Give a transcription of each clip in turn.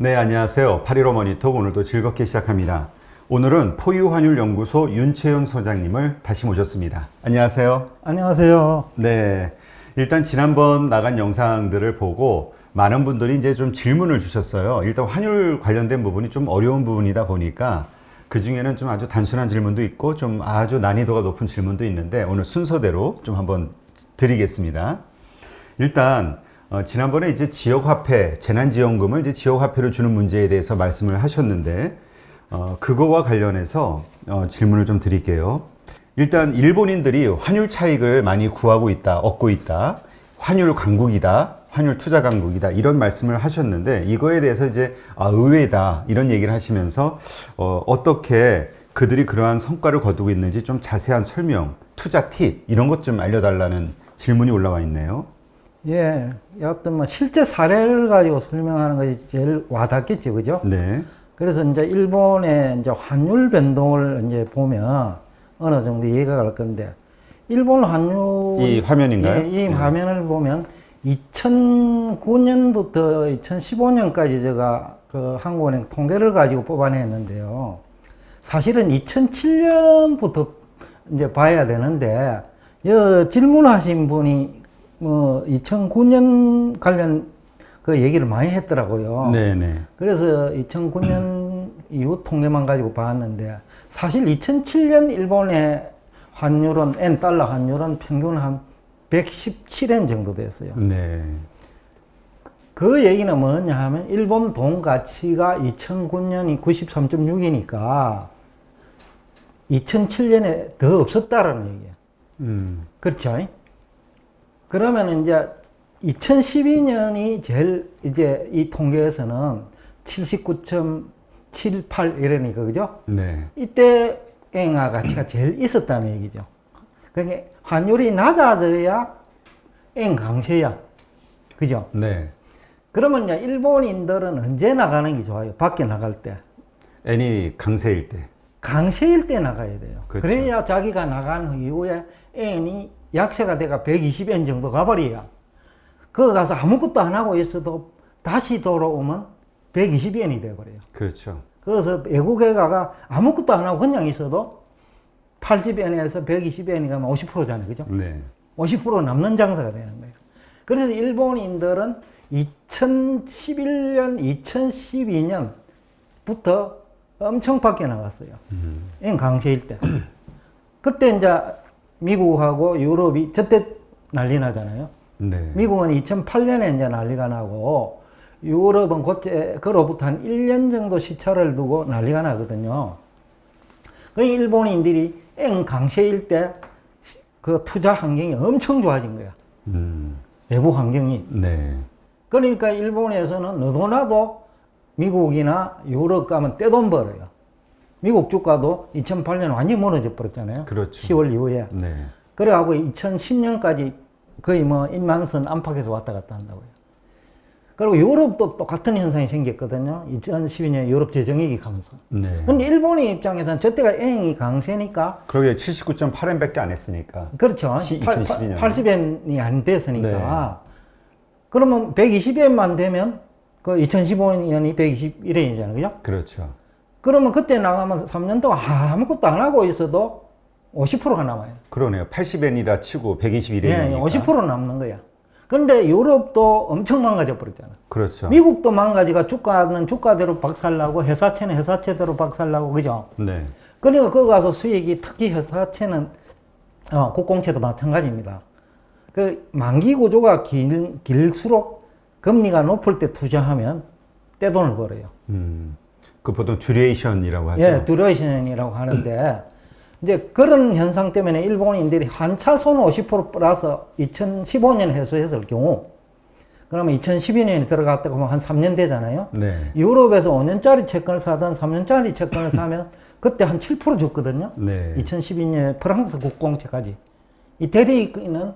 네, 안녕하세요. 8.15 머니톡 오늘도 즐겁게 시작합니다. 오늘은 포유환율연구소 윤채윤 소장님을 다시 모셨습니다. 안녕하세요. 안녕하세요. 네, 일단 지난번 나간 영상들을 보고 많은 분들이 이제 좀 질문을 주셨어요. 일단 환율 관련된 부분이 좀 어려운 부분이다 보니까 그 중에는 좀 아주 단순한 질문도 있고 좀 아주 난이도가 높은 질문도 있는데 오늘 순서대로 좀 한번 드리겠습니다. 일단 지난번에 이제 지역화폐, 재난지원금을 이제 지역화폐로 주는 문제에 대해서 말씀을 하셨는데, 그거와 관련해서 질문을 좀 드릴게요. 일단 일본인들이 환율 차익을 많이 구하고 있다, 얻고 있다, 환율 강국이다, 환율 투자 강국이다, 이런 말씀을 하셨는데, 이거에 대해서 이제 의외다, 이런 얘기를 하시면서, 어떻게 그들이 그러한 성과를 거두고 있는지 좀 자세한 설명, 투자 팁, 이런 것 좀 알려달라는 질문이 올라와 있네요. 예, 어떤 뭐 실제 사례를 가지고 설명하는 것이 제일 와닿겠죠, 그죠? 네. 그래서 이제 일본의 이제 환율 변동을 이제 보면 어느 정도 이해가 갈 건데, 일본 환율 이 화면인가요? 이 화면을 보면 2009년부터 2015년까지 제가 그 한국은행 통계를 가지고 뽑아냈는데요. 사실은 2007년부터 이제 봐야 되는데, 질문하신 분이 뭐 2009년 관련 그 얘기를 많이 했더라고요. 네네. 그래서 2009년 이후 통계만 가지고 봤는데, 사실 2007년 일본의 환율은 엔달러 환율은 평균 한 117엔 정도 됐어요. 네. 그 얘기는 뭐냐 하면 일본 돈 가치가 2009년이 93.6이니까 2007년에 더 없었다라는 얘기예요. 그렇죠? 그러면 이제 2012년이 제일 이제 이 통계에서는 79.78 이러니까 그죠? 네. 이때 엔화 가치가 제일 있었다는 얘기죠. 그러니까 환율이 낮아져야 엔 강세야. 그죠? 네. 그러면 이제 일본인들은 언제 나가는 게 좋아요? 밖에 나갈 때. N이 강세일 때. 강세일 때 나가야 돼요. 그렇죠. 그래야 자기가 나간 이후에 엔이 약세가 돼가 120엔 정도 가버려야. 그거 가서 아무것도 안 하고 있어도 다시 돌아오면 120엔이 돼버려요. 그렇죠. 그래서 외국에 가가 아무것도 안 하고 그냥 있어도 80엔에서 120엔이 가면 50%잖아요. 그죠? 네. 50% 남는 장사가 되는 거예요. 그래서 일본인들은 2011년, 2012년부터 엄청 밖에 나갔어요. 엔 강세일 때. 그때 이제 미국하고 유럽이 저때 난리 나잖아요. 네. 미국은 2008년에 이제 난리가 나고 유럽은 그로부터 한 1년 정도 시차를 두고 난리가 나거든요. 그 일본인들이 엔 강세일 때 그 투자 환경이 엄청 좋아진 거야. 외부 환경이. 네. 그러니까 일본에서는 너도나도 미국이나 유럽 가면 떼돈 벌어요. 미국 주가도 2008년 완전히 무너져 버렸잖아요. 그렇죠. 10월 이후에. 네. 그래갖고 2010년까지 거의 뭐 1만선 안팎에서 왔다 갔다 한다고요. 그리고 유럽도 똑같은 현상이 생겼거든요. 2012년 유럽 재정위기 가면서. 네. 근데 일본의 입장에서는 저때가 엔이 강세니까. 그러게 79.8엔밖에 안 했으니까. 그렇죠. 2012년. 80엔이 안 됐으니까. 네. 그러면 120엔만 되면 그 2015년이 121엔이잖아요. 그죠? 그렇죠. 그러면 그때 나가면 3년 동안 아무것도 안 하고 있어도 50%가 남아요. 그러네요. 80엔이라 치고 121엔이니까. 예, 50% 남는 거야. 근데 유럽도 엄청 망가져 버렸잖아. 그렇죠. 미국도 망가지가 주가는 주가대로 박살나고 회사채는 회사채대로 박살나고 그죠? 네. 그러니까 거기 가서 수익이 특히 회사채는 국공채도 마찬가지입니다. 그 만기 구조가 길수록 금리가 높을 때 투자하면 떼돈을 벌어요. 그 보통 듀레이션이라고 하죠. 예, 듀레이션이라고 하는데 이제 그런 현상 때문에 일본인들이 한차손 50% 플러스 2015년 해소했을 경우, 그러면 2012년에 들어갔다고 하면 한 3년 되잖아요. 네. 유럽에서 5년짜리 채권을 사든 3년짜리 채권을 사면 그때 한 7% 줬거든요. 네. 2012년에 프랑스 국공채까지. 이태리는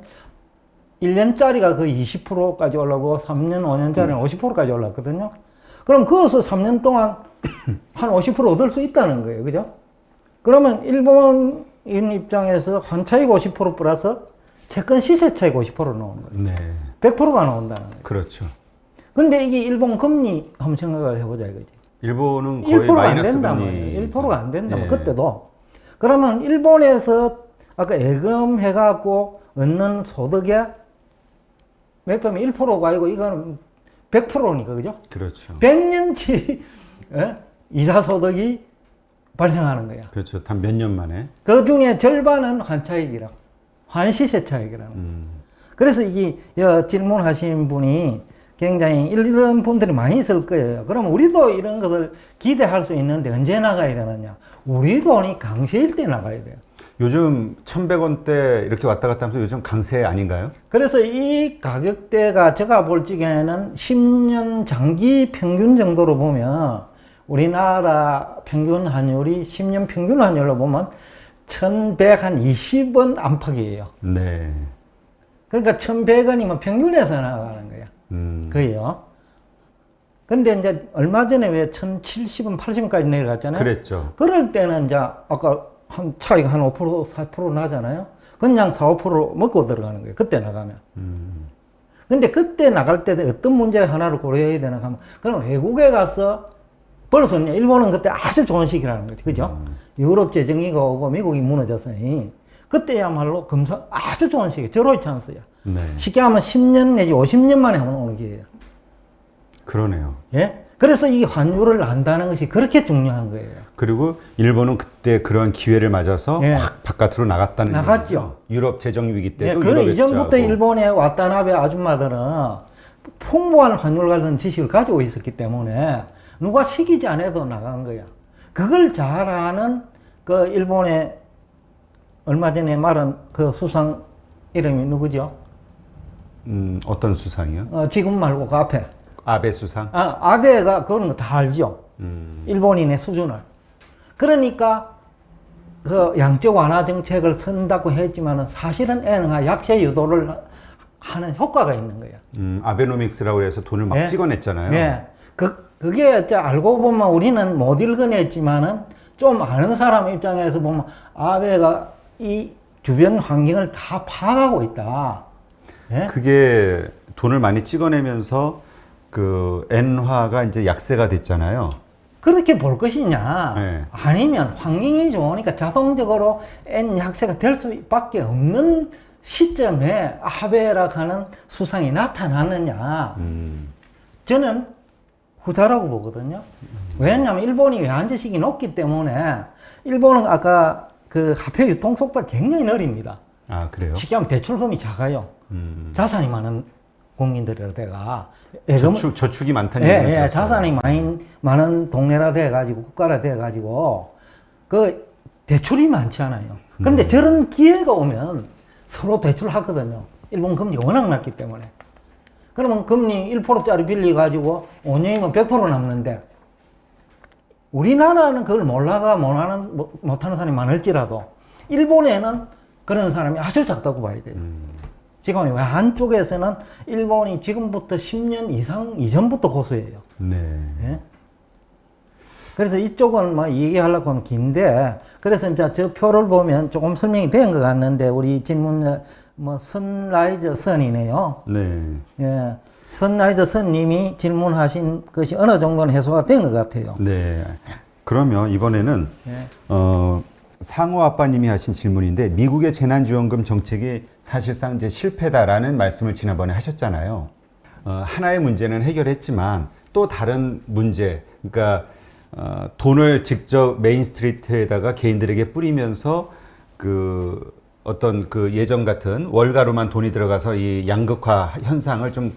1년짜리가 거의 20%까지 올라오고 3년, 5년짜리는 50%까지 올랐거든요. 그럼 거기서 3년 동안 한 50% 얻을 수 있다는 거예요. 그죠? 그러면 일본인 입장에서 환차익 50% 플러스 채권 시세 차익 50% 나오는 거예요. 네. 100%가 나온다는 거예요. 그렇죠. 근데 이게 일본 금리 한번 생각을 해보자 이거지. 일본은 거의 1%가 안 마이너스 된다 금리. 말이에요. 1%가 안 된다면 예. 그때도. 그러면 일본에서 아까 예금해갖고 얻는 소득의 몇 배면 1%가 아니고 이거는 100%니까 그죠? 그렇죠. 100년치 이자 소득이 발생하는 거야. 그렇죠. 단 몇 년 만에. 그 중에 절반은 환차익이라, 환시세 차익이라는 거야. 그래서 이게 질문하신 분이 굉장히 이런 분들이 많이 있을 거예요. 그럼 우리도 이런 것을 기대할 수 있는데 언제 나가야 되느냐? 우리 돈이 강세일 때 나가야 돼요. 요즘 1,100원대 이렇게 왔다 갔다 하면서 요즘 강세 아닌가요? 그래서 이 가격대가 제가 볼 적에는 10년 장기 평균 정도로 보면 우리나라 평균 환율이 10년 평균 환율로 보면 1,120원 안팎이에요. 네. 그러니까 1,100원이면 평균에서 나가는 거야. 그게요. 근데 이제 얼마 전에 왜 1,070원, 80원까지 내려갔잖아요. 그랬죠. 그럴 때는 이제 아까 한 차이가 한 5%, 4% 나잖아요. 그냥 4, 5% 먹고 들어가는 거예요. 그때 나가면. 근데 그때 나갈 때 어떤 문제 하나를 고려해야 되나 하면 그럼 외국에 가서 벌써 일본은 그때 아주 좋은 시기라는 거지. 그죠? 유럽 재정이가 오고 미국이 무너졌어요. 그때야말로 아주 좋은 시기. 절호의 찬스야. 네. 쉽게 하면 10년 내지 50년 만에 한번 오는 기회예요. 그러네요. 예? 그래서 이 환율을 안다는 것이 그렇게 중요한 거예요. 그리고 일본은 그때 그런 기회를 맞아서 예. 확 바깥으로 나갔다는 나갔죠. 얘기죠. 유럽 재정 위기 때도 예, 그 유럽에 이전부터 투자하고. 일본의 와타나베 아줌마들은 풍부한 환율 관련 지식을 가지고 있었기 때문에 누가 시키지 않아도 나간 거야. 그걸 잘 아는 그 일본의 얼마 전에 말한 그 수상 이름이 누구죠? 어떤 수상이요? 지금 말고 그 앞에. 아베 수상? 아베가 그런 거 다 알죠. 일본인의 수준을. 그러니까 그 양적 완화 정책을 쓴다고 했지만은 사실은 N화 약세 유도를 하는 효과가 있는 거야. 아베노믹스라고 해서 돈을 막 예. 찍어냈잖아요. 예. 그게 이제 알고 보면 우리는 못 읽어냈지만은 좀 아는 사람 입장에서 보면 아베가 이 주변 환경을 다 파악하고 있다. 예? 그게 돈을 많이 찍어내면서 그 엔화가 이제 약세가 됐잖아요. 그렇게 볼 것이냐? 네. 아니면 환경이 좋으니까 자동적으로 N 약세가 될 수밖에 없는 시점에 아베라 하는 수상이 나타났느냐? 저는 후자라고 보거든요. 왜냐하면 일본이 외환지식이 높기 때문에 일본은 아까 그 화폐 유통 속도가 굉장히 느립니다. 아, 그래요? 쉽게 하면 대출금이 작아요. 자산이 많은 국민들이라 돼가 저축이 많다는 예, 얘기를 예, 들었어요. 자산이 많은 동네라 돼가지고 국가라 돼가지고 그 대출이 많지 않아요. 그런데 저런 기회가 오면 서로 대출하거든요. 일본 금리가 워낙 낮기 때문에. 그러면 금리 1%짜리 빌려가지고 5년이면 100% 남는데 우리나라는 그걸 몰라가 못하는 사람이 많을지라도 일본에는 그런 사람이 아주 작다고 봐야 돼요. 지금 한쪽에서는 일본이 지금부터 10년 이상 이전부터 고수해요. 네. 예? 그래서 이쪽은 뭐 얘기하려고 하면 긴데, 그래서 이제 저 표를 보면 조금 설명이 된 것 같는데, 우리 질문, 선라이저 선이네요. 네. 예. 선라이저 선님이 질문하신 것이 어느 정도는 해소가 된 것 같아요. 네. 그러면 이번에는 예. 상호 아빠님이 하신 질문인데 미국의 재난지원금 정책이 사실상 이제 실패다라는 말씀을 지난번에 하셨잖아요. 하나의 문제는 해결했지만 또 다른 문제, 그러니까 돈을 직접 메인스트리트에다가 개인들에게 뿌리면서 그 어떤 그 예전 같은 월가로만 돈이 들어가서 이 양극화 현상을 좀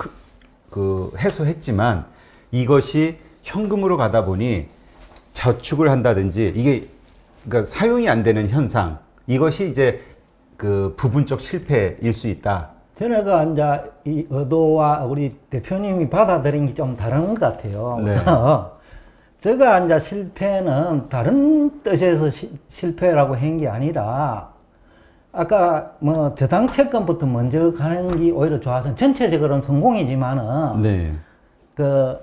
해소했지만 이것이 현금으로 가다 보니 저축을 한다든지 이게 그러니까 사용이 안 되는 현상, 이것이 이제 그 부분적 실패일 수 있다. 저네가 이제 이 의도와 우리 대표님이 받아들인 게 좀 다른 것 같아요. 네. 제가 이제 실패는 다른 뜻에서 실패라고 한 게 아니라 아까 뭐 저당 채권부터 먼저 가는 게 오히려 좋아서 전체적으로는 성공이지만은 네. 그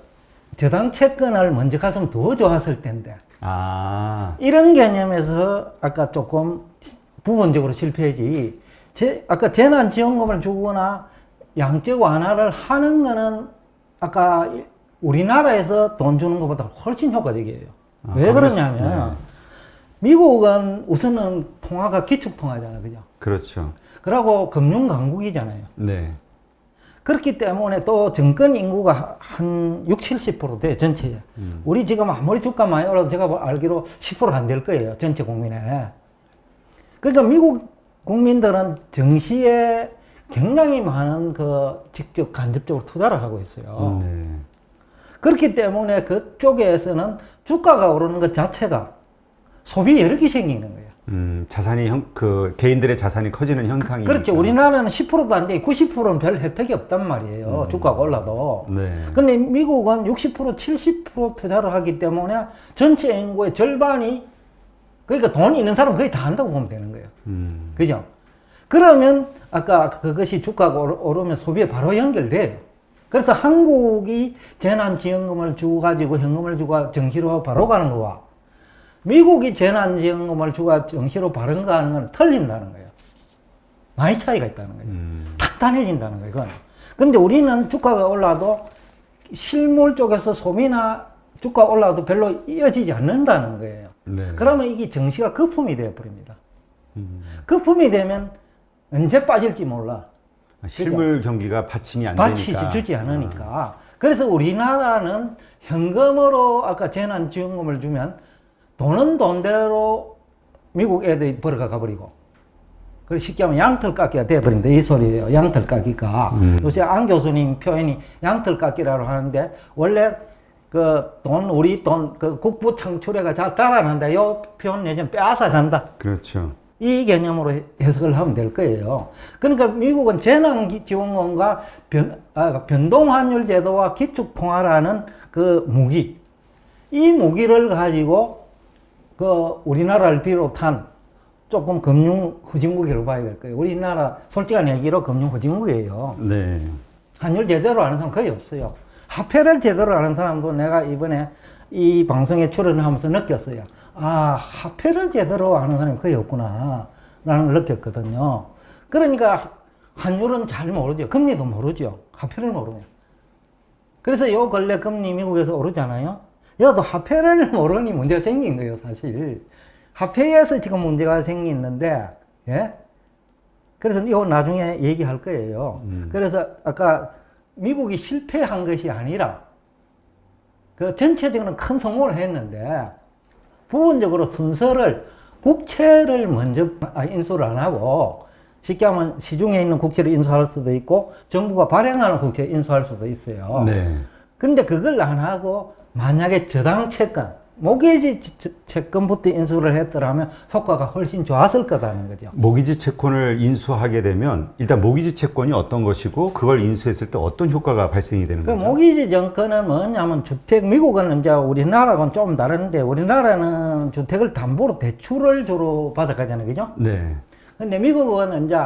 저당 채권을 먼저 갔으면 더 좋았을 텐데. 아. 이런 개념에서 아까 조금 부분적으로 실패지. 아까 재난지원금을 주거나 양적 완화를 하는 거는 아까 우리나라에서 돈 주는 것보다 훨씬 효과적이에요. 아, 왜 그러냐면 네. 미국은 우선은 통화가 기축통화잖아요. 그죠? 그렇죠. 그러고 금융 강국이잖아요. 네. 그렇기 때문에 또 정권 인구가 한 60, 70% 돼, 전체에. 우리 지금 아무리 주가 많이 올라도 제가 알기로 10% 안 될 거예요. 전체 국민에. 그러니까 미국 국민들은 정시에 굉장히 많은 직접 간접적으로 투자를 하고 있어요. 네. 그렇기 때문에 그쪽에서는 주가가 오르는 것 자체가 소비 여력이 생기는 거예요. 자산이 개인들의 자산이 커지는 현상이. 그렇죠. 우리나라는 10%도 안 돼. 90%는 별 혜택이 없단 말이에요. 주가가 올라도. 네. 근데 미국은 60%, 70% 투자를 하기 때문에 전체 인구의 절반이, 그러니까 돈 있는 사람은 거의 다 한다고 보면 되는 거예요. 그죠? 그러면 아까 그것이 주가가 오르면 소비에 바로 연결돼요. 그래서 한국이 재난지원금을 주고 가지고 현금을 주고 정시로 바로 가는 거와 미국이 재난지원금을 주고 정시로 바로 가는 건 틀린다는 거예요. 많이 차이가 있다는 거예요. 탄탄해진다는 거예요. 그건. 근데 우리는 주가가 올라도 실물 쪽에서 소비나 주가 올라도 별로 이어지지 않는다는 거예요. 네. 그러면 이게 정시가 거품이 되어버립니다. 거품이 되면 언제 빠질지 몰라. 실물 경기가 받침이 안 받치 되니까. 주지 않으니까. 그래서 우리나라는 현금으로 아까 재난지원금을 주면 돈은 돈대로 미국 애들이 벌어가 가버리고. 그래서 쉽게 하면 양털깎이가 돼버린다. 이 소리예요. 양털깎이가. 요새 안 교수님 표현이 양털깎이라고 하는데 원래 우리 돈, 국부 창출해가 잘 달아난다. 이 표현 예전 빼앗아 간다. 그렇죠. 이 개념으로 해석을 하면 될 거예요. 그러니까 미국은 재난지원금과 변동환율 제도와 기축통화라는 무기, 이 무기를 가지고 우리나라를 비롯한 조금 금융 후진국이라고 봐야 될 거예요. 우리나라 솔직한 얘기로 금융 후진국이에요. 네. 환율 제대로 아는 사람 거의 없어요. 화폐를 제대로 아는 사람도 내가 이번에 이 방송에 출연하면서 느꼈어요. 아, 화폐를 제대로 아는 사람이 거의 없구나 라는 걸 느꼈거든요. 그러니까 환율은 잘 모르죠. 금리도 모르죠. 화폐를 모르면. 그래서 요 근래 금리 미국에서 오르잖아요. 여도 화폐를 모르니 문제가 생긴 거예요, 사실. 화폐에서 지금 문제가 생기는데, 예? 그래서 이거 나중에 얘기할 거예요. 그래서 아까 미국이 실패한 것이 아니라 전체적으로 큰 성공을 했는데 부분적으로 순서를 국채를 먼저 인수를 안 하고 쉽게 하면 시중에 있는 국채를 인수할 수도 있고 정부가 발행하는 국채를 인수할 수도 있어요. 네. 근데 그걸 안 하고 만약에 저당 채권, 모기지 채권부터 인수를 했더라면 효과가 훨씬 좋았을 거다는 거죠. 모기지 채권을 인수하게 되면 일단 모기지 채권이 어떤 것이고 그걸 인수했을 때 어떤 효과가 발생이 되는 거죠? 모기지 정권은 뭐냐면 미국은 이제 우리나라하고는 좀 다른데 우리나라는 주택을 담보로 대출을 주로 받아가잖아요. 그죠? 네. 근데 미국은 이제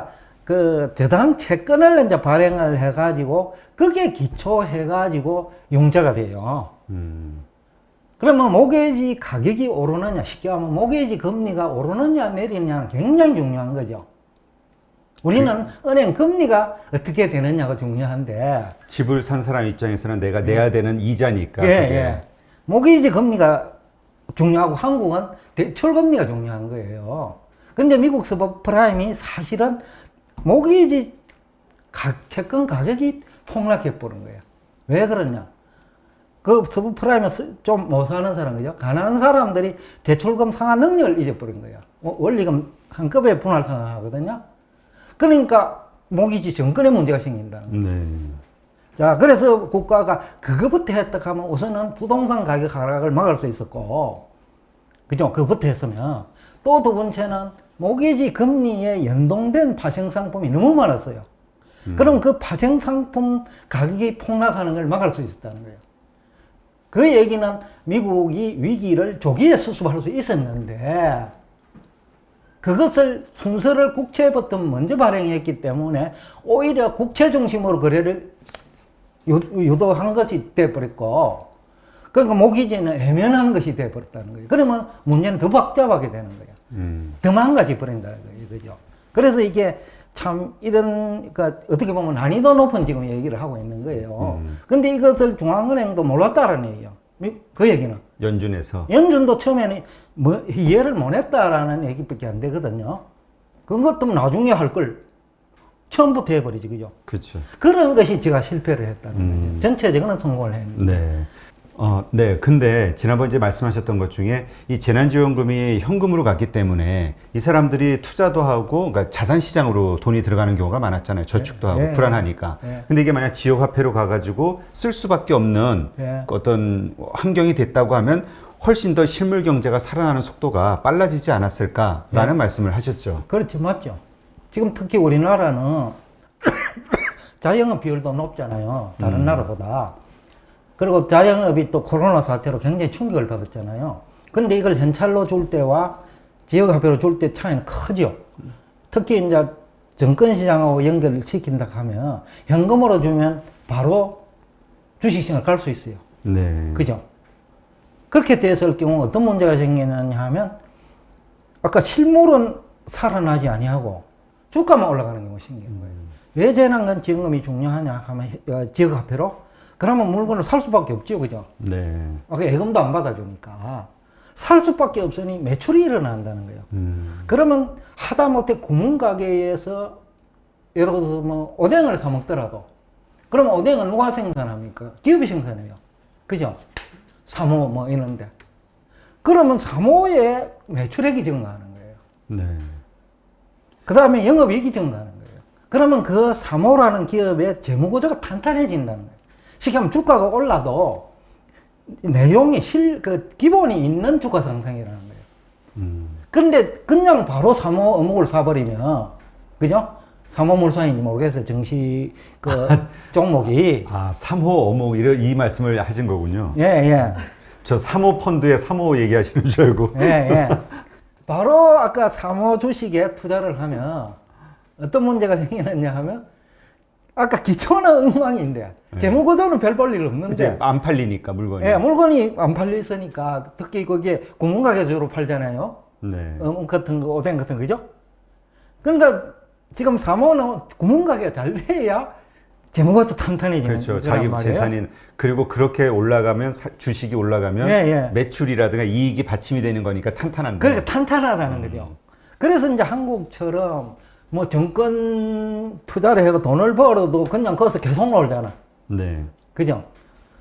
저당 채권을 이제 발행을 해가지고 그게 기초해가지고 융자가 돼요. 그러면 모기지 가격이 오르느냐, 쉽게 하면 모기지 금리가 오르느냐 내리느냐는 굉장히 중요한 거죠. 우리는 은행 금리가 어떻게 되느냐가 중요한데 집을 산 사람 입장에서는 내가 내야 되는 이자니까. 예, 그게. 예. 모기지 금리가 중요하고 한국은 대출 금리가 중요한 거예요. 근데 미국 서브프라임이 사실은 모기지 채권 가격이 폭락해 버린 거예요. 왜 그러냐? 서브프라임을 좀 못 사는 사람, 그죠? 가난한 사람들이 대출금 상환 능력을 잊어버린 거예요. 원리금 한꺼번에 분할 상환하거든요. 그러니까 모기지 정권에 문제가 생긴다는 거예요. 네. 자, 그래서 국가가 그거부터 했다 하면 우선은 부동산 가격 하락을 막을 수 있었고, 그죠? 그거부터 했으면. 또 두 번째는 모기지 금리에 연동된 파생상품이 너무 많았어요. 그럼 그 파생상품 가격이 폭락하는 걸 막을 수 있었다는 거예요. 그 얘기는 미국이 위기를 조기에 수습할 수 있었는데 그것을 순서를 국채부터 먼저 발행했기 때문에 오히려 국채 중심으로 거래를 유도한 것이 돼버렸고 그러니까 모기지는 애매한 것이 돼버렸다는 거예요. 그러면 문제는 더 복잡하게 되는 거예요. 더 망가져 버린다는 거예요. 그죠? 그래서 이게 참 이런 그러니까 어떻게 보면 난이도 높은 지금 얘기를 하고 있는 거예요. 근데 이것을 중앙은행도 몰랐다라는 얘기예요. 그 얘기는 연준에서. 연준도 처음에는 뭐 이해를 못했다라는 얘기밖에 안 되거든요. 그것도 나중에 할 걸 처음부터 해버리지, 그죠? 그렇죠. 그런 것이 제가 실패를 했다는 거죠. 전체적으로는 성공을 했는데. 네. 네. 근데 지난번 이제 말씀하셨던 것 중에 이 재난지원금이 현금으로 갔기 때문에 이 사람들이 투자도 하고, 그러니까 자산 시장으로 돈이 들어가는 경우가 많았잖아요. 저축도 하고 네. 불안하니까. 네. 근데 이게 만약 지역화폐로 가가지고 쓸 수밖에 없는 네. 어떤 환경이 됐다고 하면 훨씬 더 실물 경제가 살아나는 속도가 빨라지지 않았을까라는 말씀을 하셨죠. 그렇죠, 맞죠. 지금 특히 우리나라는 자영업 비율도 높잖아요. 다른 나라보다. 그리고 자영업이 또 코로나 사태로 굉장히 충격을 받았잖아요. 근데 이걸 현찰로 줄 때와 지역화폐로 줄 때 차이는 크죠. 특히 이제 증권시장하고 연결을 시킨다 하면 현금으로 주면 바로 주식시장을 갈 수 있어요. 네. 그죠? 그렇게 됐을 경우 어떤 문제가 생기느냐 하면 아까 실물은 살아나지 아니하고 주가만 올라가는 경우가 생기는 거예요. 왜 재난지원금이 중요하냐 하면 지역화폐로 그러면 물건을 살 수밖에 없죠, 그죠? 네. 아까 예금도 안 받아주니까 살 수밖에 없으니 매출이 일어난다는 거예요. 그러면 하다못해 구멍가게에서 예를 들어서 뭐 오뎅을 사 먹더라도 그러면 오뎅을 누가 생산합니까? 기업이 생산해요. 그죠? 사모 뭐 이런데 그러면 사모의 매출액이 증가하는 거예요. 네. 그 다음에 영업이익이 증가하는 거예요. 그러면 그 사모라는 기업의 재무구조가 탄탄해진다는 거예요. 쉽게 하면 주가가 올라도 내용이 그 기본이 있는 주가 상승이라는 거예요. 그런데 그냥 바로 사모 어묵을 사버리면, 그죠? 사모물산인지 모르겠어요. 증시 그 종목이. 3호 어묵 이 말씀을 하신 거군요. 예, 예. 저 3호 펀드의 3호 얘기하시는 줄 알고. 예, 예. 바로 아까 사모 주식에 투자를 하면 어떤 문제가 생기느냐 하면 아까 기초는 엉망인데 재무구조는 별 볼 일 없는데 이제 안 팔리니까 물건이. 예, 물건이 안 팔려 있으니까 특히 그게 구멍가게 주로 팔잖아요. 네. 어묵 같은 거, 오뎅 같은 거, 그죠? 그러니까 지금 사모는 구멍가게가 잘 돼야 재무가 또 탄탄해지는 그렇죠. 자기 말이에요. 재산이 그리고 그렇게 올라가면 주식이 올라가면 예, 예. 매출이라든가 이익이 받침이 되는 거니까 탄탄한데. 그러니까 탄탄하다는 거죠. 그래서 이제 한국처럼 뭐 정권 투자를 해서 돈을 벌어도 그냥 거기서 계속 놀잖아. 네. 그죠?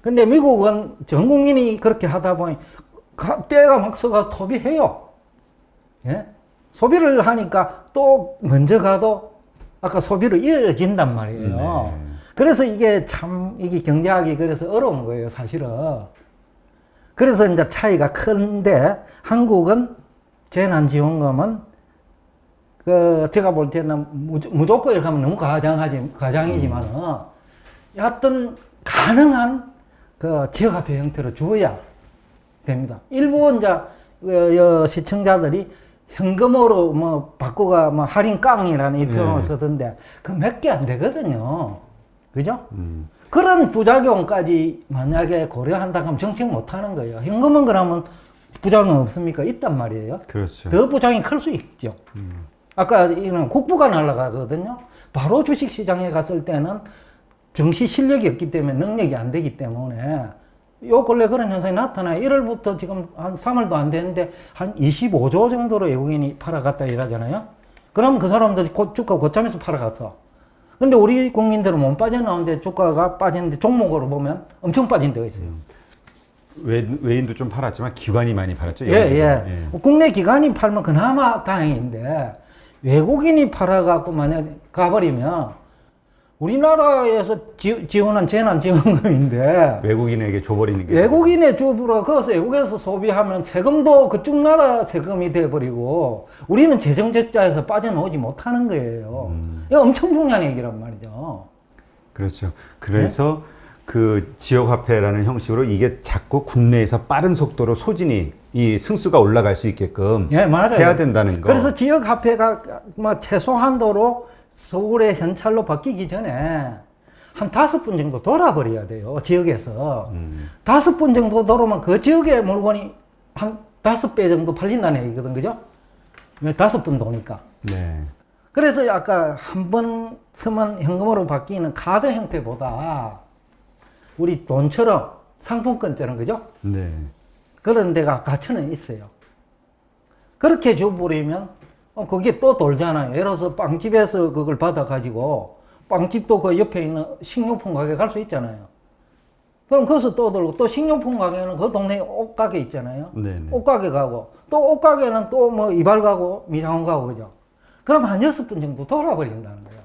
근데 미국은 전 국민이 그렇게 하다 보니 때가 막 써가서 소비해요. 예? 소비를 하니까 또 먼저 가도 아까 소비로 이어진단 말이에요. 네. 그래서 이게 참, 이게 경제학이 그래서 어려운 거예요, 사실은. 그래서 이제 차이가 큰데 한국은 재난지원금은 제가 볼 때는 무조건 이렇게 하면 너무 가장이지만은 여하튼 가능한 지역화폐 형태로 주어야 됩니다. 일부 이제 시청자들이 현금으로 뭐 바꾸가 뭐 할인 깡이라는 이 표현을 쓰던데 그 몇 개 안 되거든요. 그죠? 그런 부작용까지 만약에 고려한다 하면 정책 못 하는 거예요. 현금은 그러면 부작용 없습니까? 있단 말이에요. 그렇죠. 더 부작용이 클 수 있죠. 아까 이런 국부가 날아가거든요. 바로 주식시장에 갔을 때는 증시 실력이 없기 때문에 능력이 안 되기 때문에 요 근래 그런 현상이 나타나요. 1월부터 지금 한 3월도 안 됐는데 한 25조 정도로 외국인이 팔아갔다 이러잖아요. 그럼 그 사람들이 주가 고점에서 팔아갔어. 근데 우리 국민들은 못 빠져나오는데 주가가 빠지는데 종목으로 보면 엄청 빠진 데가 있어요. 외인도 좀 팔았지만 기관이 많이 팔았죠. 예, 예. 국내 기관이 팔면 그나마 다행인데 외국인이 팔아갖고 만약에 가버리면 우리나라에서 지원한 재난지원금인데 외국인에게 줘버리는 게 외국인의 주부로 거기서 외국에서 소비하면 세금도 그쪽 나라 세금이 돼버리고 우리는 재정적자에서 빠져나오지 못하는 거예요. 이거 엄청 중요한 얘기란 말이죠. 그렇죠. 그래서 그 지역화폐라는 형식으로 이게 자꾸 국내에서 빠른 속도로 소진이 이 승수가 올라갈 수 있게끔 예, 맞아요. 해야 된다는 거. 그래서 지역화폐가 뭐 최소한도로 서울의 현찰로 바뀌기 전에 한 5번 정도 돌아버려야 돼요. 지역에서. 5번 정도 돌아오면 그 지역의 물건이 한 5배 정도 팔린다는 얘기거든. 그죠? 왜 5번 도니까. 네. 그래서 아까 한 번 쓰면 현금으로 바뀌는 카드 형태보다 우리 돈처럼 상품권처럼 그죠? 네. 그런 데가 가치는 있어요. 그렇게 줘버리면 그게 또 돌잖아요. 예를 들어서 빵집에서 그걸 받아가지고 빵집도 그 옆에 있는 식료품 가게 갈 수 있잖아요. 그럼 거기서 또 돌고 또 식료품 가게는 그 동네에 옷가게 있잖아요. 네네. 옷가게 가고 또 옷가게는 또 뭐 이발 가고 미장원 가고 그죠. 그럼 한 6분 정도 돌아버린다는 거예요.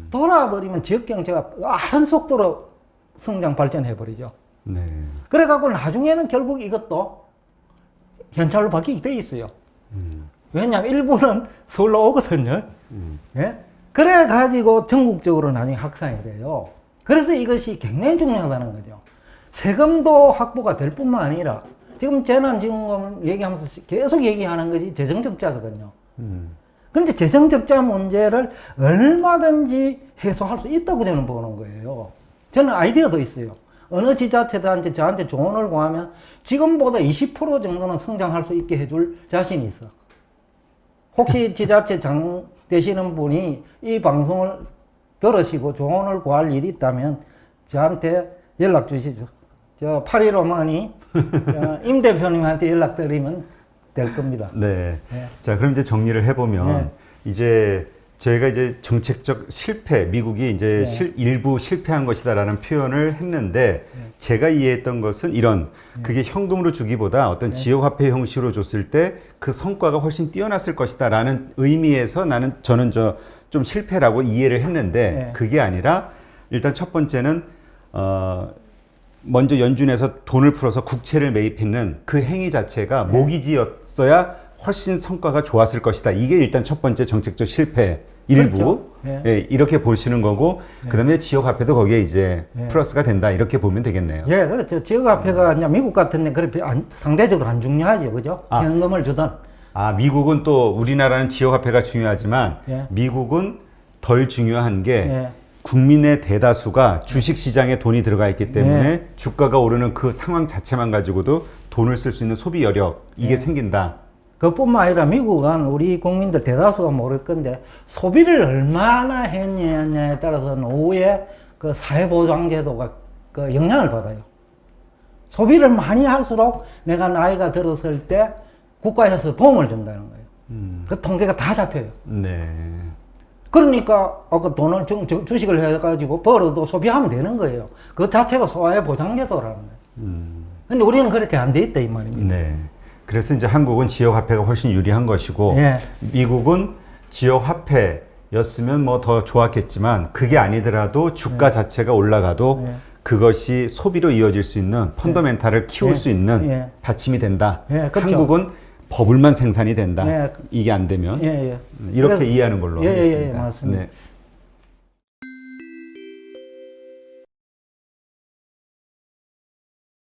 돌아버리면 지역 경제가 빠른 속도로 성장 발전해 버리죠. 네. 그래갖고 나중에는 결국 이것도 현찰로 바뀌게 돼 있어요. 왜냐하면 일부는 서울로 오거든요. 예? 그래가지고 전국적으로 나중에 확산이 돼요. 그래서 이것이 굉장히 중요하다는 거죠. 세금도 확보가 될 뿐만 아니라 지금 재난지원금 얘기하면서 계속 얘기하는 것이 재정적자거든요. 그런데 재정적자 문제를 얼마든지 해소할 수 있다고 저는 보는 거예요. 저는 아이디어도 있어요. 어느 지자체들한테 저한테 조언을 구하면 지금보다 20% 정도는 성장할 수 있게 해줄 자신이 있어. 혹시 지자체장 되시는 분이 이 방송을 들으시고 조언을 구할 일이 있다면 저한테 연락 주시죠. 저 815만이 임 대표님한테 연락드리면 될 겁니다. 네. 네. 자, 그럼 이제 정리를 해보면 네. 이제 저희가 이제 정책적 실패, 미국이 이제 네. 일부 실패한 것이다라는 표현을 했는데 제가 이해했던 것은 이런 그게 현금으로 주기보다 어떤 지역화폐 형식으로 줬을 때 그 성과가 훨씬 뛰어났을 것이다라는 의미에서 저는 좀 실패라고 이해를 했는데 네. 그게 아니라 일단 첫 번째는 먼저 연준에서 돈을 풀어서 국채를 매입했는 그 행위 자체가 모기지였어야 훨씬 성과가 좋았을 것이다. 이게 일단 첫 번째 정책적 실패 일부. 그렇죠. 네. 예, 이렇게 보시는 거고 그다음에 지역 화폐도 거기에 이제 플러스가 된다. 이렇게 보면 되겠네요. 예, 그렇죠. 지역화폐가 이제 미국 같은 데 그렇게 상대적으로 안 중요하죠. 그죠? 아. 현금을 주던. 아, 미국은 또 우리나라는 지역 화폐가 중요하지만 예. 미국은 덜 중요한 게 예. 국민의 대다수가 주식 시장에 돈이 들어가 있기 때문에 예. 주가가 오르는 그 상황 자체만 가지고도 돈을 쓸 수 있는 소비 여력 이게 생긴다. 그뿐만 아니라 미국은 우리 국민들 대다수가 모를 건데 소비를 얼마나 했냐에 따라서 노후에 그 사회보장제도가 그 영향을 받아요. 소비를 많이 할수록 내가 나이가 들었을 때 국가에서 도움을 준다는 거예요. 그 통계가 다 잡혀요. 네. 그러니까 그 돈을 주식을 해가지고 벌어도 소비하면 되는 거예요. 그 자체가 사회보장제도라는 거예요. 근데 우리는 그렇게 안 돼 있다 이 말입니다. 네. 그래서 이제 한국은 지역 화폐가 훨씬 유리한 것이고 예. 미국은 지역 화폐였으면 뭐 더 좋았겠지만 그게 아니더라도 주가 자체가 올라가도 그것이 소비로 이어질 수 있는 펀더멘탈을 키울 수 있는 받침이 된다. 예, 그렇죠. 한국은 버블만 생산이 된다. 예. 이게 안 되면 예, 예. 이렇게 그래서- 이해하는 걸로 예, 예, 하겠습니다. 맞습니다. 네.